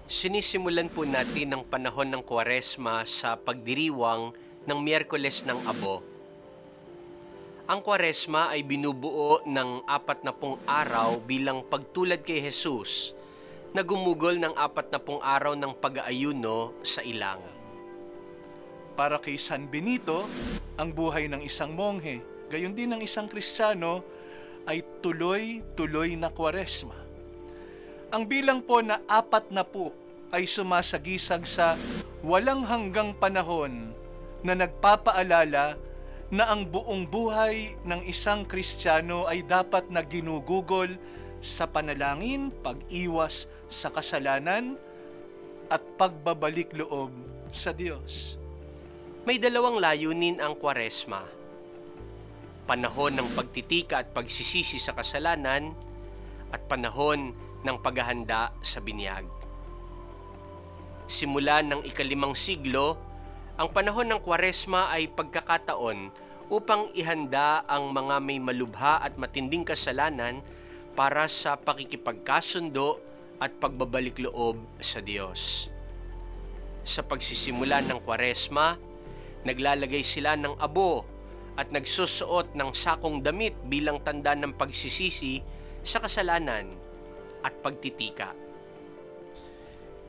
Sinisimulan po natin ang panahon ng Kwaresma sa pagdiriwang ng Miyerkules ng Abo. Ang Kwaresma ay binubuo ng 40 araw bilang pagtulad kay Jesus na gumugol ng 40 araw ng pag-aayuno sa ilang. Para kay San Benito, ang buhay ng isang monghe, gayon din ng isang Kristiyano, ay tuloy-tuloy na Kwaresma. Ang bilang po na 40 ay sumasagisag sa walang hanggang panahon na nagpapaalala na ang buong buhay ng isang Kristiyano ay dapat na ginugugol sa panalangin, pag-iwas sa kasalanan, at pagbabalik loob sa Diyos. May dalawang layunin ang Kwaresma. Panahon ng pagtitika at pagsisisi sa kasalanan at panahon ng paghahanda sa binyag. Simula ng ika-5 siglo, ang panahon ng Kwaresma ay pagkakataon upang ihanda ang mga may malubha at matinding kasalanan para sa pakikipagkasundo at pagbabalik loob sa Diyos. Sa pagsisimula ng Kwaresma, naglalagay sila ng abo at nagsusuot ng sakong damit bilang tanda ng pagsisisi sa kasalanan at pagtitika.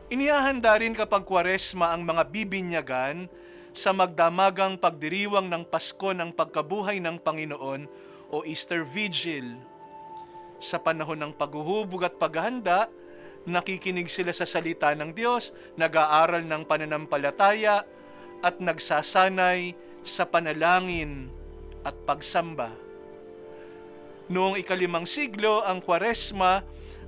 Inihahanda rin kapag Kwaresma ang mga bibinyagan sa magdamagang pagdiriwang ng Pasko ng Pagkabuhay ng Panginoon o Easter Vigil. Sa panahon ng paghuhubog at paghahanda, nakikinig sila sa salita ng Diyos, nag-aaral ng pananampalataya, at nagsasanay sa panalangin at pagsamba. Noong ika-5 siglo, ang Kwaresma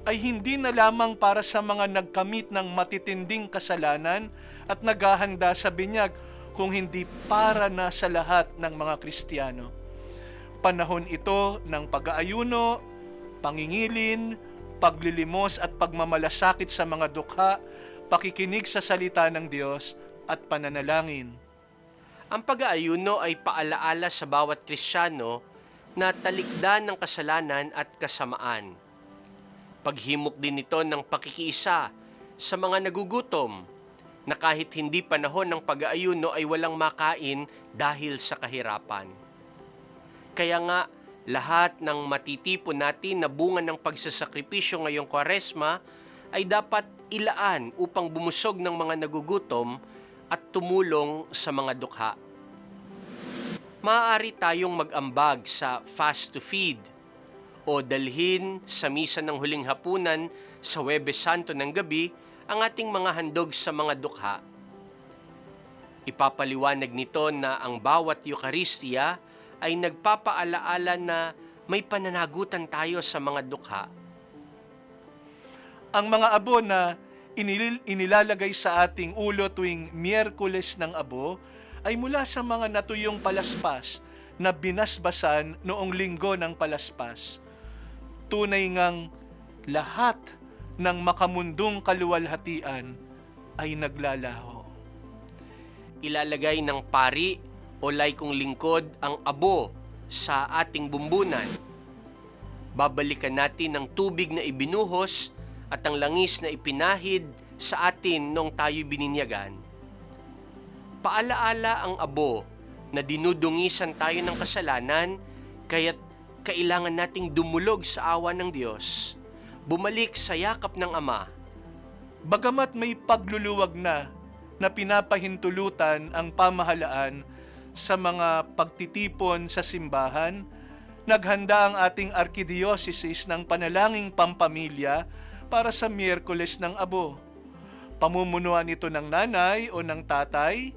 ay hindi na lamang para sa mga nagkamit ng matitinding kasalanan at naghahanda sa binyag, kung hindi para na sa lahat ng mga Kristiyano. Panahon ito ng pag-aayuno, pangingilin, paglilimos at pagmamalasakit sa mga dukha, pakikinig sa salita ng Diyos at pananalangin. Ang pag-aayuno ay paalaala sa bawat Kristiyano na talikdan ng kasalanan at kasamaan. Paghimok din ito ng pakikiisa sa mga nagugutom na kahit hindi panahon ng pag-aayuno ay walang makain dahil sa kahirapan. Kaya nga, lahat ng matitipon natin na bunga ng pagsasakripisyo ngayong Kwaresma ay dapat ilaan upang bumusog ng mga nagugutom at tumulong sa mga dukha. Maaari tayong mag-ambag sa fast to feed o dalhin sa misa ng huling hapunan sa Huwebes Santo ng gabi ang ating mga handog sa mga dukha. Ipapaliwanag nito na ang bawat Eucharistia ay nagpapaalaala na may pananagutan tayo sa mga dukha. Ang mga abo na inilalagay sa ating ulo tuwing Miyerkules ng Abo ay mula sa mga natuyong palaspas na binasbasan noong linggo ng palaspas. Tunay ngang lahat ng makamundong kaluwalhatian ay naglalaho. Ilalagay ng pari o laikong lingkod ang abo sa ating bumbunan. Babalikan natin ang tubig na ibinuhos at ang langis na ipinahid sa atin noong tayo'y bininyagan. Paalaala ang abo na dinudungisan tayo ng kasalanan, kaya't kailangan nating dumulog sa awa ng Diyos, bumalik sa yakap ng Ama. Bagamat may pagluluwag na pinapahintulutan ang pamahalaan sa mga pagtitipon sa simbahan, naghanda ang ating Arkidiyocesis ng panalangin pampamilya para sa Miyerkules ng Abo. Pamumunuan ito ng nanay o ng tatay,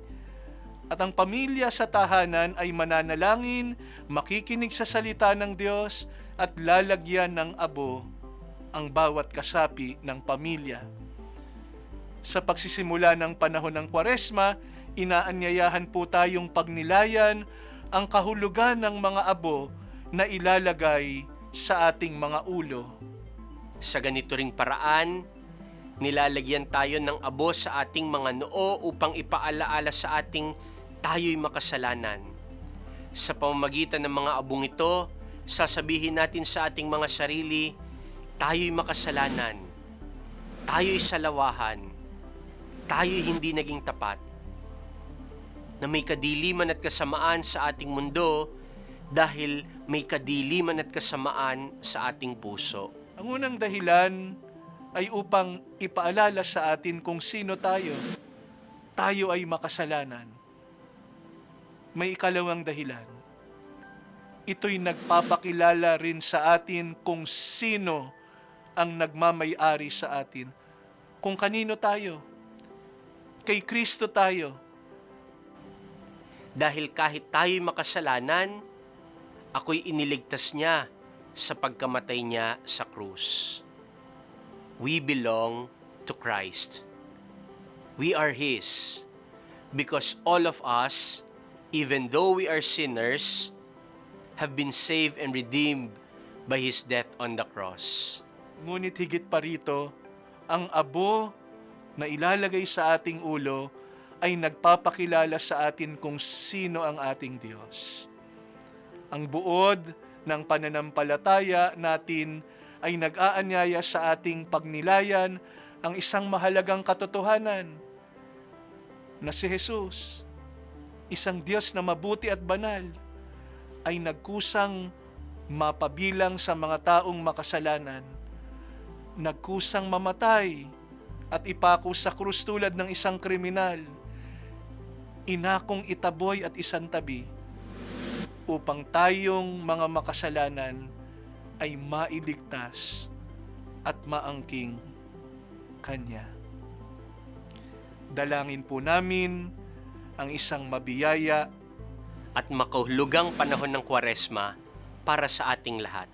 at ang pamilya sa tahanan ay mananalangin, makikinig sa salita ng Diyos at lalagyan ng abo ang bawat kasapi ng pamilya. Sa pagsisimula ng panahon ng Kwaresma, inaanyayahan po tayong pagnilayan ang kahulugan ng mga abo na ilalagay sa ating mga ulo. Sa ganito ring paraan, nilalagyan tayo ng abo sa ating mga noo upang ipaalaala sa ating tayo'y makasalanan. Sa pamamagitan ng mga abong ito, sasabihin natin sa ating mga sarili, tayo'y makasalanan, tayo'y salawahan, tayo hindi naging tapat, na may kadiliman at kasamaan sa ating mundo dahil may kadiliman at kasamaan sa ating puso. Ang unang dahilan ay upang ipaalala sa atin kung sino tayo. Tayo ay makasalanan. May ikalawang dahilan. Ito'y nagpapakilala rin sa atin kung sino ang nagmamay-ari sa atin. Kung kanino tayo. Kay Kristo tayo. Dahil kahit tayo'y makasalanan, ako'y iniligtas niya sa pagkamatay niya sa krus. We belong to Christ. We are His. Because all of us, even though we are sinners, have been saved and redeemed by His death on the cross. Ngunit higit pa rito, ang abo na ilalagay sa ating ulo ay nagpapakilala sa atin kung sino ang ating Diyos. Ang buod ng pananampalataya natin ay nag-aanyaya sa ating pagnilayan ang isang mahalagang katotohanan na si Jesus, isang Diyos na mabuti at banal, ay nagkusang mapabilang sa mga taong makasalanan, nagkusang mamatay at ipako sa krus tulad ng isang kriminal, inakong itaboy at isantabi upang tayong mga makasalanan ay mailigtas at maangking Kanya. Dalangin po namin ang isang mabiyaya At makahulugang panahon ng Kwaresma para sa ating lahat.